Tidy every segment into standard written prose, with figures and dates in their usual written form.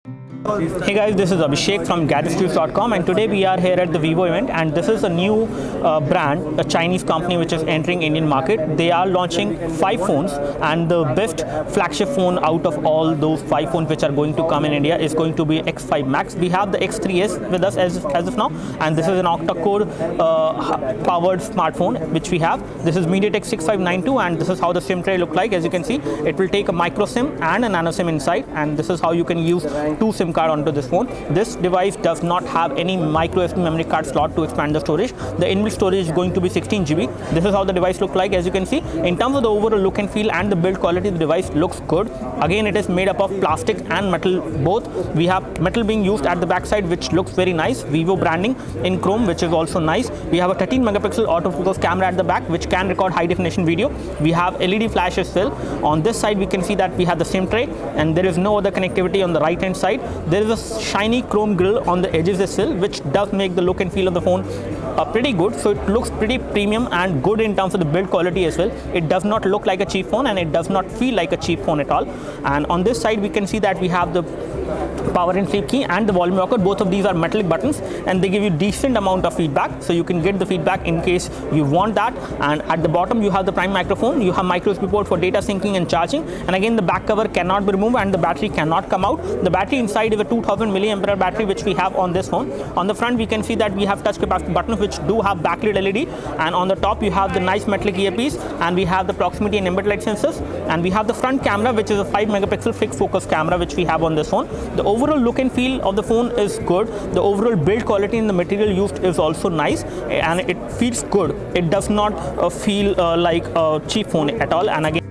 Hey guys, this is Abhishek from Gadgets.com, and today we are here at the Vivo event, and this is a new brand, a Chinese company which is entering Indian market. They are launching 5 phones, and the best flagship phone out of all those 5 phones which are going to come in India is going to be X5 Max. We have the X3S with us as of now, and this is an octa-core powered smartphone which we have. This is MediaTek 6592, and this is how the SIM tray look like. As you can see, it will take a micro SIM and a nano SIM inside, and this is how you can use 2 SIM card onto this phone. This device does not have any micro SD memory card slot to expand the storage. The inbuilt storage is going to be 16 GB. This is how the device looks like. As you can see, in terms of the overall look and feel and the build quality, the device looks good. Again, it is made up of plastic and metal both. We have metal being used at the backside, which looks very nice. Vivo branding in chrome, which is also nice. We have a 13 megapixel autofocus camera at the back, which can record high definition video. We have LED flash as well. On this side, we can see that we have the SIM tray, and there is no other connectivity on the right hand side. There is a shiny chrome grille on the edges as well, which does make the look and feel of the phone pretty good. So it looks pretty premium and good in terms of the build quality as well. It does not look like a cheap phone, and it does not feel like a cheap phone at all. And on this side, we can see that we have the power and sleep key and the volume rocker. Both of these are metallic buttons, and they give you decent amount of feedback, so you can get the feedback in case you want that. And at the bottom, you have the prime microphone. You have micro USB port for data syncing and charging, and again the back cover cannot be removed and the battery cannot come out. The battery inside is a 2000 milliampere battery which we have on this phone. On the front, we can see that we have touch capacitive buttons which do have backlit LED, and on the top you have the nice metallic earpiece, and we have the proximity and ambient light sensors, and we have the front camera, which is a 5 megapixel fixed focus camera which we have on this phone. The overall look and feel of the phone is good. The overall build quality in the material used is also nice, and it feels good. It does not feel like a cheap phone at all. And again,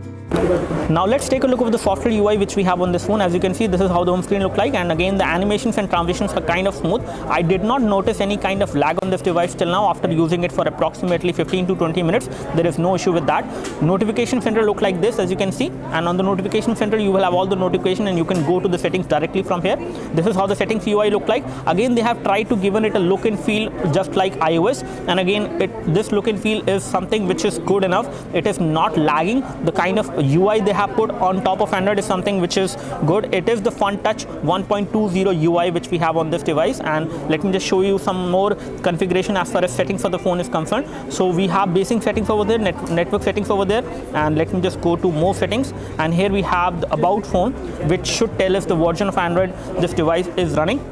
now let's take a look at the software UI which we have on this phone. As you can see, this is how the home screen look like, and again the animations and transitions are kind of smooth. I did not notice any kind of lag on this device till now after using it for approximately 15 to 20 minutes. There is no issue with that. Notification center look like this, as you can see, and on the notification center you will have all the notification, and you can go to the settings directly from here. This is how the settings UI look like. Again, they have tried to given it a look and feel just like iOS, and again this look and feel is something which is good enough. It is not lagging. The kind of UI they have put on top of Android is something which is good. It is the Fun Touch 1.20 UI which we have on this device, and let me just show you some more configuration as far as settings for the phone is concerned. So we have basic settings over there, network settings over there, and let me just go to more settings, and here we have the about phone, which should tell us the version of Android this device is running.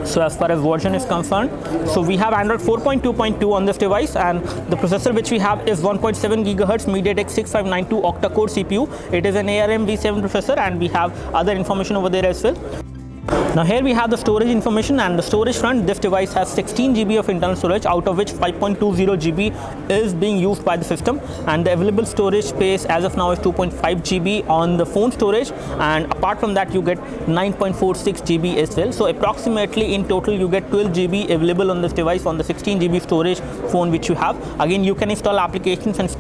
So as far as version is concerned, so we have Android 4.2.2 on this device, and the processor which we have is 1.7 GHz MediaTek 6592 octa-core CPU. It is an ARM V7 processor, and we have other information over there as well. Now here we have the storage information, and the storage front, this device has 16 GB of internal storage, out of which 5.20 GB is being used by the system, and the available storage space as of now is 2.5 GB on the phone storage, and apart from that you get 9.46 GB as well. So approximately in total you get 12 GB available on this device on the 16 GB storage phone which you have. Again, you can install applications and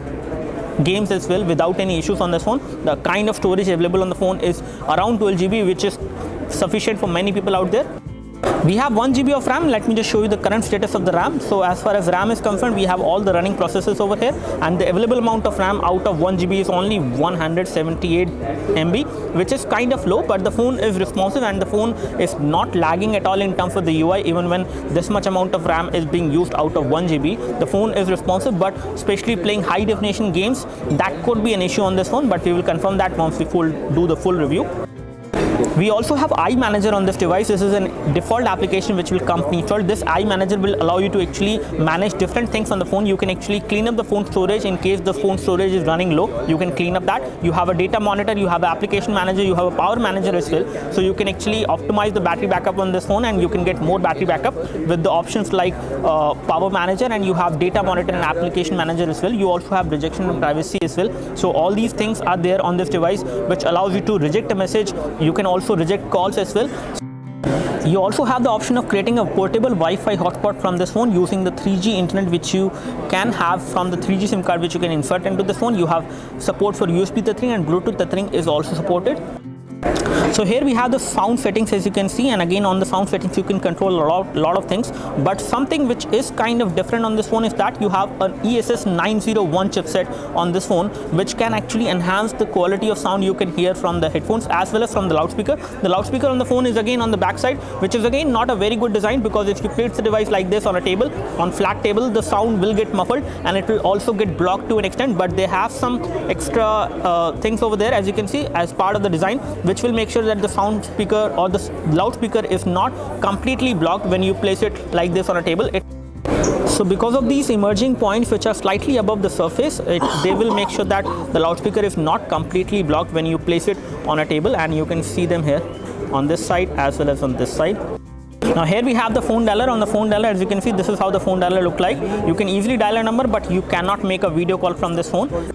games as well without any issues on this phone. The kind of storage available on the phone is around 12 GB, which is sufficient for many people out there. We have 1 GB of RAM. Let me just show you the current status of the RAM. So as far as RAM is concerned, we have all the running processes over here, and the available amount of RAM out of 1 GB is only 178 MB, which is kind of low, but the phone is responsive and the phone is not lagging at all in terms of the UI. Even when this much amount of RAM is being used out of 1 GB, the phone is responsive, but especially playing high definition games, that could be an issue on this phone, but we will confirm that once we do the full review. We also have iManager on this device. This is a default application which will come pre-installed. This iManager will allow you to actually manage different things on the phone. You can actually clean up the phone storage in case the phone storage is running low. You can clean up that. You have a data monitor, you have an application manager, you have a power manager as well. So you can actually optimize the battery backup on this phone, and you can get more battery backup with the options like power manager, and you have data monitor and application manager as well. You also have rejection and privacy as well. So all these things are there on this device, which allows you to reject a message. You can also reject calls as well. You also have the option of creating a portable Wi-Fi hotspot from this phone using the 3G internet, which you can have from the 3G SIM card which you can insert into this phone. You have support for USB tethering, and Bluetooth tethering is also supported. So here we have the sound settings, as you can see, and again on the sound settings you can control a lot of things, but something which is kind of different on this phone is that you have an ESS 901 chipset on this phone, which can actually enhance the quality of sound you can hear from the headphones as well as from the loudspeaker. The loudspeaker on the phone is again on the back side, which is again not a very good design, because if you place the device like this on a table, on flat table, the sound will get muffled and it will also get blocked to an extent. But they have some extra things over there, as you can see, as part of the design, which will make sure that the sound speaker or the loudspeaker is not completely blocked when you place it like this on a table. So because of these emerging points which are slightly above the surface, they will make sure that the loudspeaker is not completely blocked when you place it on a table, and you can see them here on this side as well as on this side. Now here we have the phone dialer. On the phone dialer, as you can see, this is how the phone dialer look like. You can easily dial a number, but you cannot make a video call from this phone.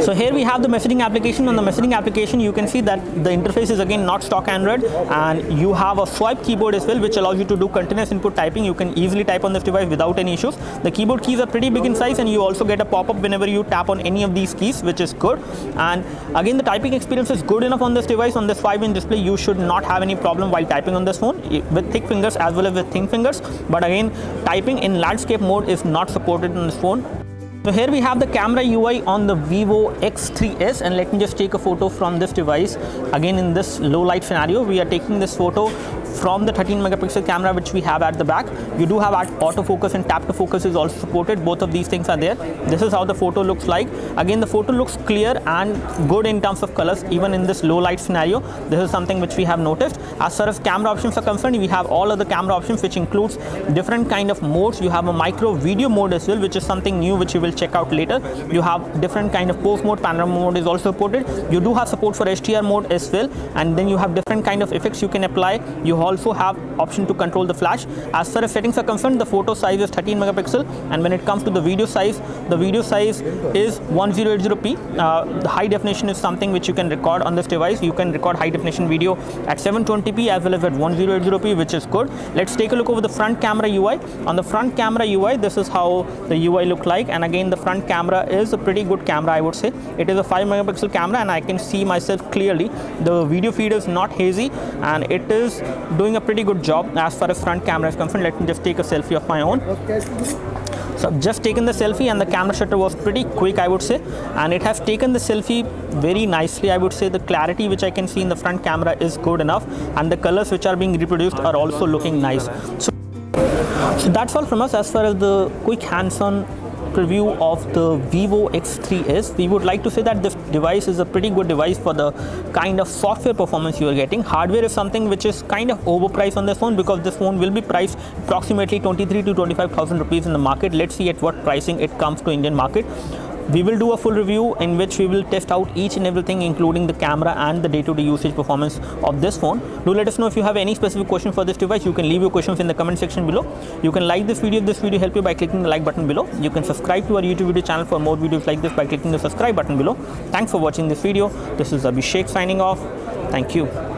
So here we have the messaging application. On the messaging application, you can see that the interface is again not stock Android, and you have a swipe keyboard as well, which allows you to do continuous input typing. You can easily type on this device without any issues. The keyboard keys are pretty big in size, and you also get a pop-up whenever you tap on any of these keys, which is good. And again, the typing experience is good enough on this device. On this 5-inch display, you should not have any problem while typing on this phone with thick fingers as well as with thin fingers. But again, typing in landscape mode is not supported on this phone. So here we have the camera UI on the Vivo X3S, and let me just take a photo from this device. Again, in this low light scenario, we are taking this photo from the 13 megapixel camera which we have at the back. You do have autofocus and tap to focus is also supported. Both of these things are there. This is how the photo looks like. Again, the photo looks clear and good in terms of colors, even in this low light scenario. This is something which we have noticed. As far as camera options are concerned, we have all other camera options, which includes different kind of modes. You have a micro video mode as well, which is something new which you will check out later. You have different kind of pose mode. Panorama mode is also supported. You do have support for HDR mode as well, and then you have different kind of effects you can apply. You also have option to control the flash. As far as settings are concerned, the photo size is 13 megapixel, and when it comes to the video size is 1080p. The high definition is something which you can record on this device. You can record high definition video at 720p as well as at 1080p, which is good. Let's take a look over the front camera UI. On the front camera UI, this is how the UI look like, and again, the front camera is a pretty good camera, I would say. It is a 5 megapixel camera, and I can see myself clearly. The video feed is not hazy, and it is doing a pretty good job as far as front camera is concerned. Let me just take a selfie of my own. So I've just taken the selfie, and the camera shutter was pretty quick, I would say, and it has taken the selfie very nicely. I would say the clarity which I can see in the front camera is good enough, and the colors which are being reproduced are also looking nice. So that's all from us as far as the quick hands-on preview of the Vivo X3S. We would like to say that this device is a pretty good device for the kind of software performance you are getting. Hardware is something which is kind of overpriced on this phone, because this phone will be priced approximately 23 to 25,000 rupees in the market. Let's see at what pricing it comes to Indian market. We will do a full review in which we will test out each and everything, including the camera and the day-to-day usage performance of this phone. Do let us know if you have any specific question for this device. You can leave your questions in the comment section below. You can like this video if this video helped you by clicking the like button below. You can subscribe to our YouTube video channel for more videos like this by clicking the subscribe button below. Thanks for watching this video. This is Abhishek signing off. Thank you.